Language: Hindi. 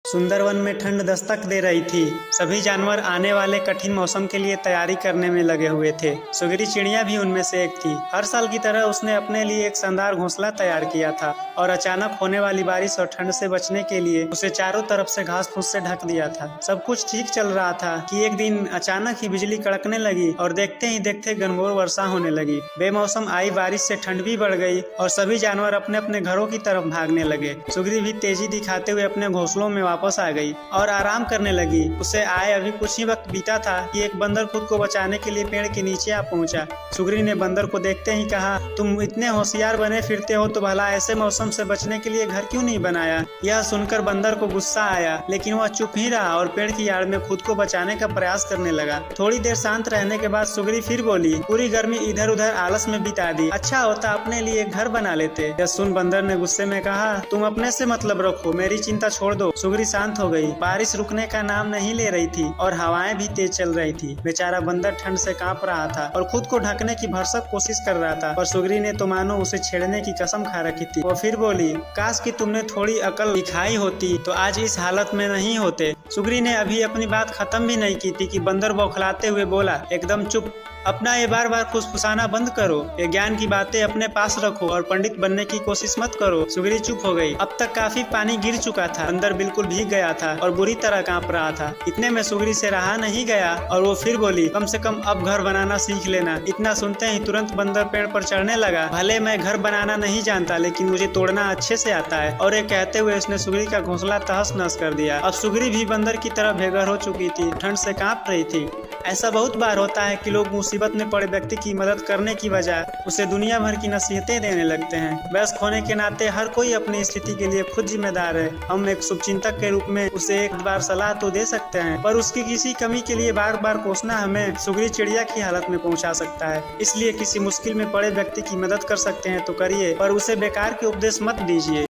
सुंदरवन में ठंड दस्तक दे रही थी। सभी जानवर आने वाले कठिन मौसम के लिए तैयारी करने में लगे हुए थे। सुगरी चिड़िया भी उनमें से एक थी। हर साल की तरह उसने अपने लिए एक शानदार घोंसला तैयार किया था और अचानक होने वाली बारिश और ठंड से बचने के लिए उसे चारों तरफ से घास फूस से ढक दिया था। सब कुछ ठीक चल रहा था कि एक दिन अचानक ही बिजली कड़कने लगी और देखते ही देखते घनघोर वर्षा होने लगी। बेमौसम आई बारिश से ठंड भी बढ़ गई और सभी जानवर अपने अपने घरों की तरफ भागने लगे। सुगरी भी तेजी दिखाते हुए अपने घोंसलों में वापस आ गई और आराम करने लगी। उसे आए अभी कुछ ही वक्त बीता था कि एक बंदर खुद को बचाने के लिए पेड़ के नीचे आ पहुंचा। सुगरी ने बंदर को देखते ही कहा, तुम इतने होशियार बने फिरते हो तो भला ऐसे मौसम से बचने के लिए घर क्यों नहीं बनाया? यह सुनकर बंदर को गुस्सा आया, लेकिन वह चुप ही रहा और पेड़ की आड़ में खुद को बचाने का प्रयास करने लगा। थोड़ी देर शांत रहने के बाद सुगरी फिर बोली, पूरी गर्मी इधर उधर आलस में बिता दी, अच्छा होता अपने लिए घर बना लेते। यह सुन बंदर ने गुस्से में कहा, तुम अपने से मतलब रखो, मेरी चिंता छोड़ दो। सुगरी शांत हो गई। बारिश रुकने का नाम नहीं ले रही थी और हवाएं भी तेज चल रही थी। बेचारा बंदर ठंड से कांप रहा था और खुद को ढकने की भरसक कोशिश कर रहा था, पर सुगरी ने तो मानो उसे छेड़ने की कसम खा रखी थी। वो फिर बोली, काश कि तुमने थोड़ी अकल दिखाई होती तो आज इस हालत में नहीं होते। सुगरी ने अभी अपनी बात खत्म भी नहीं की थी कि बंदर बौखलाते हुए बोला, एकदम चुप, अपना ये बार बार फुसफुसाना बंद करो। ये ज्ञान की बातें अपने पास रखो और पंडित बनने की कोशिश मत करो। सुगरी चुप हो गई। अब तक काफी पानी गिर चुका था। बंदर बिल्कुल भीग गया था और बुरी तरह कांप रहा था। इतने में सुगरी से रहा नहीं गया और वो फिर बोली, कम से कम अब घर बनाना सीख लेना। इतना सुनते ही तुरंत बंदर पेड़ पर चढ़ने लगा। भले मैं घर बनाना नहीं जानता, लेकिन मुझे तोड़ना अच्छे से आता है। और ये कहते हुए उसने सुगरी का घोंसला तहस नहस कर दिया। अब सुगरी भी बंदर की तरह बेघर हो चुकी थी, ठंड से कांप रही थी। ऐसा बहुत बार होता है कि लोग मुसीबत में पड़े व्यक्ति की मदद करने की बजाय उसे दुनिया भर की नसीहतें देने लगते हैं। वयस्क होने के नाते हर कोई अपनी स्थिति के लिए खुद जिम्मेदार है। हम एक शुभचिंतक के रूप में उसे एक बार सलाह तो दे सकते हैं, पर उसकी किसी कमी के लिए बार बार कोसना हमें सुगरी चिड़िया की हालत में पहुंचा सकता है। इसलिए किसी मुश्किल में पड़े व्यक्ति की मदद कर सकते हैं तो करिए, पर उसे बेकार के उपदेश मत दीजिए।